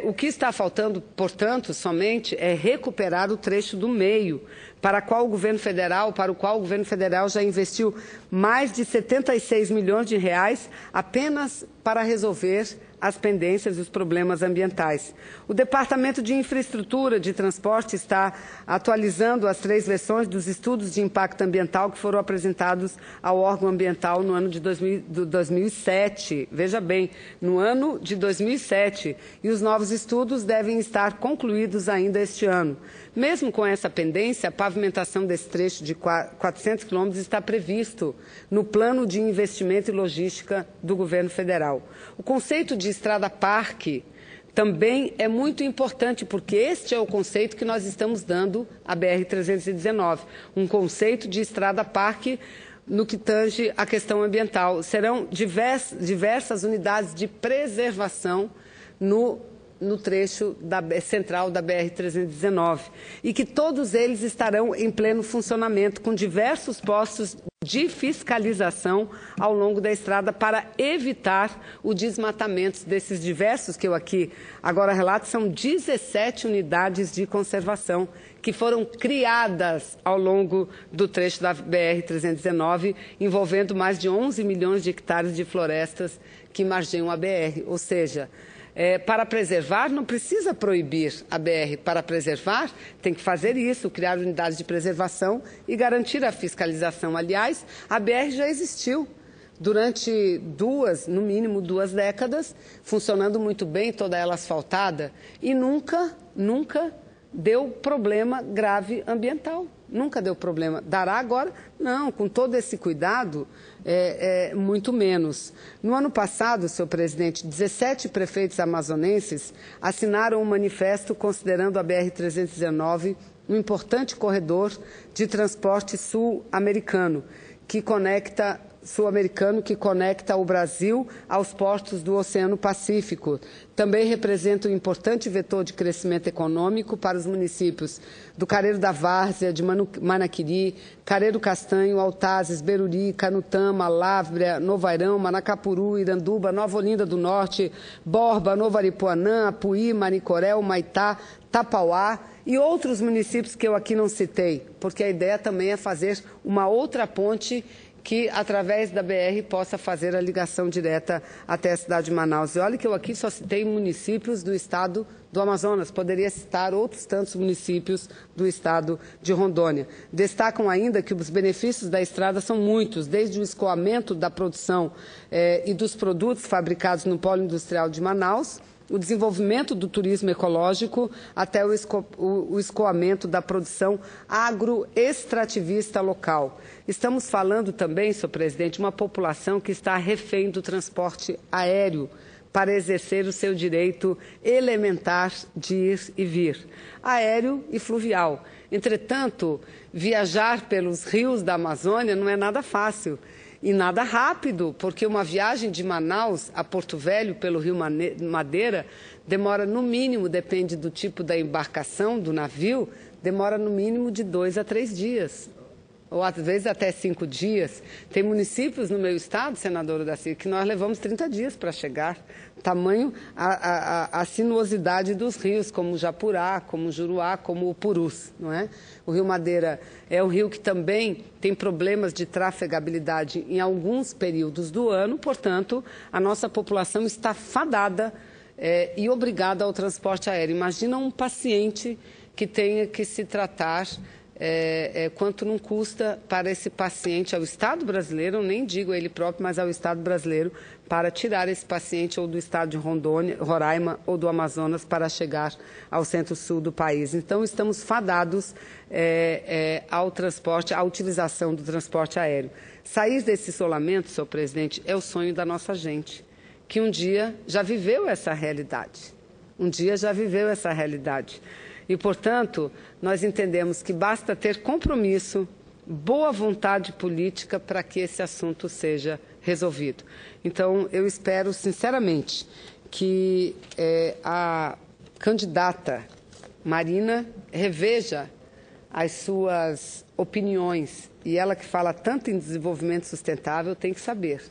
O que está faltando, portanto, somente é recuperar o trecho do meio, para o qual o governo federal já investiu mais de 76 milhões de reais apenas para resolver as pendências e os problemas ambientais. O Departamento de Infraestrutura de Transporte está atualizando as 3 versões dos estudos de impacto ambiental que foram apresentados ao órgão ambiental no ano de 2007. Veja bem, no ano de 2007. E os novos estudos devem estar concluídos ainda este ano. Mesmo com essa pendência, a pavimentação desse trecho de 400 quilômetros está previsto no Plano de Investimento e Logística do governo federal. O conceito de estrada-parque também é muito importante, porque este é o conceito que nós estamos dando à BR-319, um conceito de estrada-parque no que tange à questão ambiental. Serão diversas unidades de preservação no trecho central da BR-319 e que todos eles estarão em pleno funcionamento, com diversos postos de fiscalização ao longo da estrada para evitar o desmatamento desses diversos, que eu aqui agora relato, são 17 unidades de conservação que foram criadas ao longo do trecho da BR-319, envolvendo mais de 11 milhões de hectares de florestas que margeiam a BR, ou seja, para preservar, não precisa proibir a BR. Para preservar, tem que fazer isso, criar unidades de preservação e garantir a fiscalização. Aliás, a BR já existiu durante no mínimo duas décadas, funcionando muito bem, toda ela asfaltada, e nunca deu problema grave ambiental. Nunca deu problema. Dará agora? Não, com todo esse cuidado, muito menos. No ano passado, senhor presidente, 17 prefeitos amazonenses assinaram um manifesto considerando a BR-319 um importante corredor de transporte sul-americano, que conecta sul-americano que conecta o Brasil aos portos do Oceano Pacífico. Também representa um importante vetor de crescimento econômico para os municípios do Careiro da Várzea, de Manaquiri, Careiro Castanho, Altazes, Beruri, Canutama, Lábrea, Novo Airão, Manacapuru, Iranduba, Nova Olinda do Norte, Borba, Novo Aripuanã, Apuí, Manicoré, Humaitá, Tapauá e outros municípios que eu aqui não citei, porque a ideia também é fazer uma outra ponte que, através da BR, possa fazer a ligação direta até a cidade de Manaus. E olha que eu aqui só citei municípios do estado do Amazonas, poderia citar outros tantos municípios do estado de Rondônia. Destacam ainda que os benefícios da estrada são muitos, desde o escoamento da produção e dos produtos fabricados no polo industrial de Manaus, o desenvolvimento do turismo ecológico, até o escoamento da produção agroextrativista local. Estamos falando também, senhor presidente, de uma população que está refém do transporte aéreo para exercer o seu direito elementar de ir e vir, aéreo e fluvial. Entretanto, viajar pelos rios da Amazônia não é nada fácil. E nada rápido, porque uma viagem de Manaus a Porto Velho pelo Rio Madeira demora no mínimo, depende do tipo da embarcação, do navio, demora no mínimo de 2 a 3 dias, ou às vezes até 5 dias. Tem municípios no meu estado, senadora Daci, que nós levamos 30 dias para chegar. Tamanho a sinuosidade dos rios, como o Japurá, como o Juruá, como o Purus, não é? O Rio Madeira é um rio que também tem problemas de trafegabilidade em alguns períodos do ano, portanto, a nossa população está fadada e obrigada ao transporte aéreo. Imagina um paciente que tenha que se tratar, quanto não custa para esse paciente, ao Estado brasileiro, eu nem digo a ele próprio, mas ao Estado brasileiro, para tirar esse paciente ou do estado de Rondônia, Roraima ou do Amazonas para chegar ao centro-sul do país. Então, estamos fadados ao transporte, à utilização do transporte aéreo. Sair desse isolamento, senhor presidente, é o sonho da nossa gente, que um dia já viveu essa realidade. E, portanto, nós entendemos que basta ter compromisso, boa vontade política para que esse assunto seja resolvido. Então, eu espero, sinceramente, que a candidata Marina reveja as suas opiniões. E ela que fala tanto em desenvolvimento sustentável tem que saber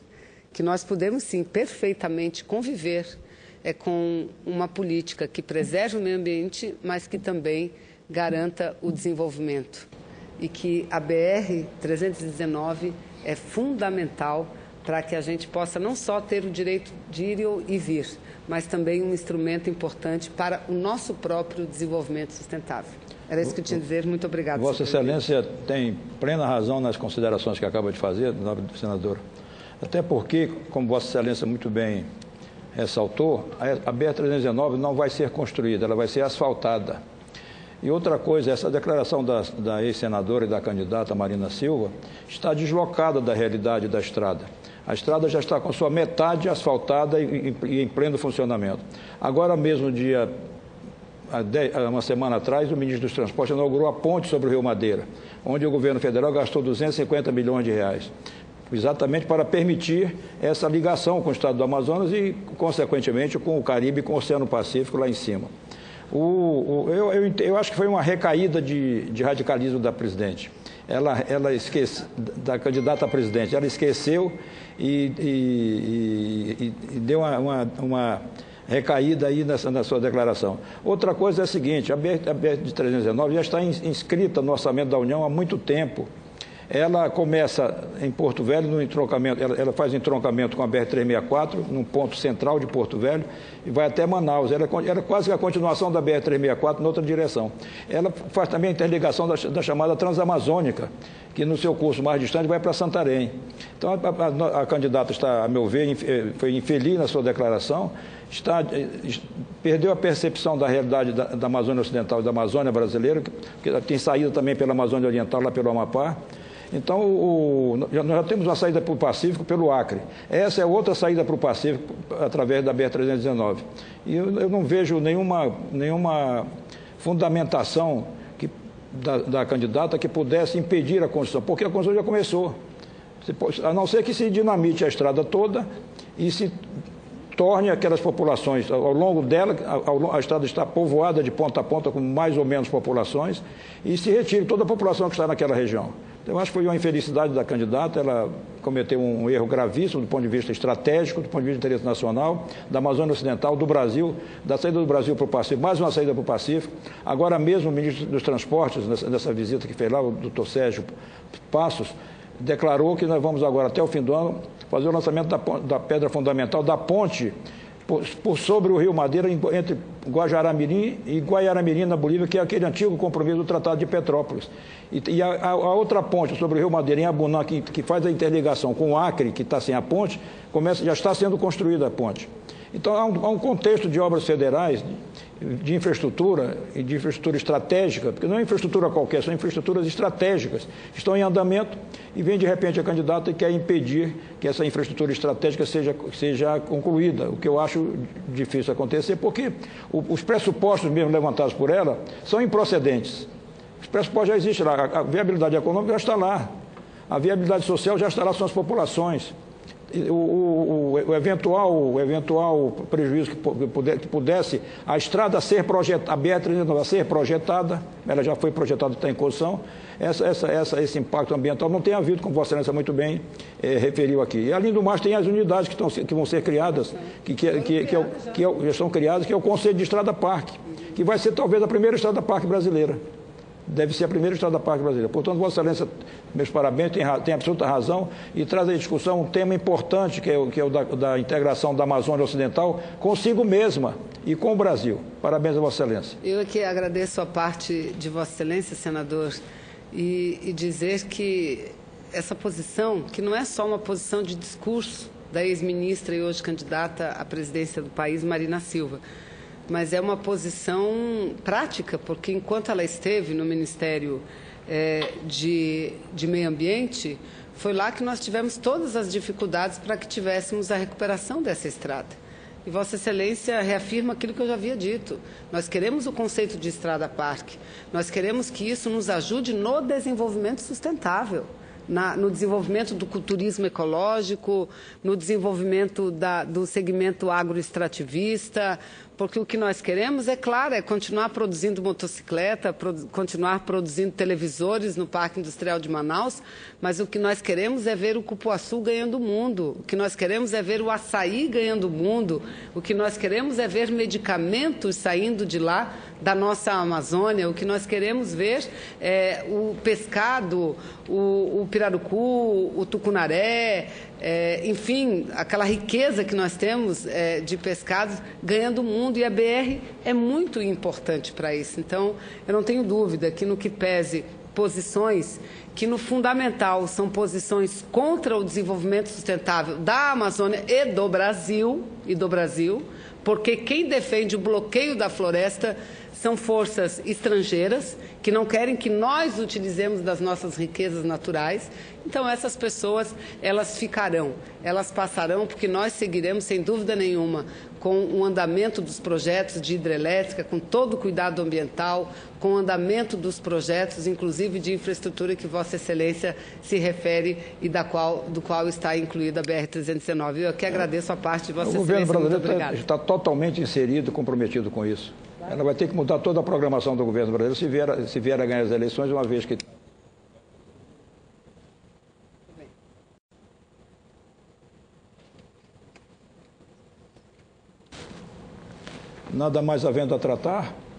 que nós podemos, sim, perfeitamente conviver com uma política que preserve o meio ambiente, mas que também garanta o desenvolvimento. E que a BR-319 é fundamental para que a gente possa não só ter o direito de ir e vir, mas também um instrumento importante para o nosso próprio desenvolvimento sustentável. Era isso que eu tinha a dizer. Muito obrigado. Vossa Excelência tem plena razão nas considerações que acaba de fazer, nobre senador. Até porque, como Vossa Excelência muito bem ressaltou, a BR-319 não vai ser construída, ela vai ser asfaltada. E outra coisa, essa declaração da ex-senadora e da candidata Marina Silva está deslocada da realidade da estrada. A estrada já está com sua metade asfaltada e em pleno funcionamento. Agora mesmo, uma semana atrás, o ministro dos Transportes inaugurou a ponte sobre o Rio Madeira, onde o governo federal gastou 250 milhões de reais. Exatamente para permitir essa ligação com o estado do Amazonas e, consequentemente, com o Caribe e com o Oceano Pacífico lá em cima. Eu acho que foi uma recaída de radicalismo da presidente. Ela esquece, da candidata a presidente, ela esqueceu e deu uma recaída aí na sua declaração. Outra coisa é a seguinte, a BR-319 já está inscrita no orçamento da União há muito tempo. Ela começa em Porto Velho, no entroncamento, ela faz entroncamento com a BR-364, num ponto central de Porto Velho, e vai até Manaus. Ela é quase que a continuação da BR-364 em outra direção. Ela faz também a interligação da chamada Transamazônica, que no seu curso mais distante vai para Santarém. Então, a candidata está, a meu ver, foi infeliz na sua declaração, perdeu a percepção da realidade da Amazônia Ocidental e da Amazônia brasileira, que tem saída também pela Amazônia Oriental, lá pelo Amapá. Então, nós já temos uma saída para o Pacífico pelo Acre. Essa é outra saída para o Pacífico através da BR-319. E eu não vejo nenhuma fundamentação da candidata que pudesse impedir a construção, porque a construção já começou. A não ser que se dinamite a estrada toda e se torne aquelas populações, ao longo dela, a estrada está povoada de ponta a ponta com mais ou menos populações, e se retire toda a população que está naquela região. Então, eu acho que foi uma infelicidade da candidata, ela cometeu um erro gravíssimo do ponto de vista estratégico, do ponto de vista de interesse nacional, da Amazônia Ocidental, do Brasil, da saída do Brasil para o Pacífico, mais uma saída para o Pacífico. Agora mesmo o ministro dos Transportes, nessa visita que fez lá, o doutor Sérgio Passos, declarou que nós vamos agora, até o fim do ano, fazer o lançamento da pedra fundamental da ponte por sobre o Rio Madeira, entre Guajará-Mirim e Guaiara-Mirim, na Bolívia, que é aquele antigo compromisso do Tratado de Petrópolis. E a outra ponte sobre o Rio Madeira, em Abunã, que faz a interligação com o Acre, que está sem a ponte, já está sendo construída a ponte. Então, há um contexto de obras federais, de infraestrutura e de infraestrutura estratégica, porque não é infraestrutura qualquer, são infraestruturas estratégicas, que estão em andamento e vem de repente a candidata e quer impedir que essa infraestrutura estratégica seja concluída, o que eu acho difícil acontecer, porque os pressupostos mesmo levantados por ela são improcedentes. Os pressupostos já existem lá, a viabilidade econômica já está lá, a viabilidade social já está lá, são as populações. O eventual prejuízo que pudesse a estrada ser aberta, a ser projetada, ela já foi projetada, está em construção, esse impacto ambiental não tem havido, como Vossa Excelência muito bem referiu aqui. E além do mais, tem as unidades que vão ser criadas, já são criadas, que é o Conselho de Estrada Parque, que vai ser talvez a primeira Estrada Parque brasileira. Deve ser a primeira Estrada Parque brasileira. Portanto, Vossa Excelência, meus parabéns, tem absoluta razão e traz à discussão um tema importante, que é o da integração da Amazônia Ocidental consigo mesma e com o Brasil. Parabéns a Vossa Excelência. Eu aqui agradeço a parte de Vossa Excelência, senador, e dizer que essa posição, que não é só uma posição de discurso da ex-ministra e hoje candidata à presidência do país, Marina Silva, mas é uma posição prática, porque enquanto ela esteve no Ministério de Meio Ambiente, foi lá que nós tivemos todas as dificuldades para que tivéssemos a recuperação dessa estrada. E Vossa Excelência reafirma aquilo que eu já havia dito. Nós queremos o conceito de estrada-parque, nós queremos que isso nos ajude no desenvolvimento sustentável. No desenvolvimento do culturismo ecológico, no desenvolvimento do segmento agroextrativista, porque o que nós queremos, é claro, é continuar produzindo motocicleta, continuar produzindo televisores no Parque Industrial de Manaus, mas o que nós queremos é ver o cupuaçu ganhando o mundo, o que nós queremos é ver o açaí ganhando o mundo, o que nós queremos é ver medicamentos saindo de lá, da nossa Amazônia, o que nós queremos ver é o pescado, o pirarucu, o tucunaré, enfim, aquela riqueza que nós temos de pescados ganhando o mundo, e a BR é muito importante para isso. Então, eu não tenho dúvida que no que pese posições que no fundamental são posições contra o desenvolvimento sustentável da Amazônia e do Brasil, porque quem defende o bloqueio da floresta são forças estrangeiras que não querem que nós utilizemos das nossas riquezas naturais. Então, essas pessoas, elas ficarão, elas passarão, porque nós seguiremos, sem dúvida nenhuma, com o andamento dos projetos de hidrelétrica, com todo o cuidado ambiental, com o andamento dos projetos, inclusive de infraestrutura que Vossa Excelência se refere e do qual está incluída a BR-319. Eu aqui agradeço a parte de Vossa Excelência. O governo brasileiro está totalmente inserido e comprometido com isso. Ela vai ter que mudar toda a programação do governo brasileiro se vier a ganhar as eleições, uma vez que... Nada mais havendo a tratar.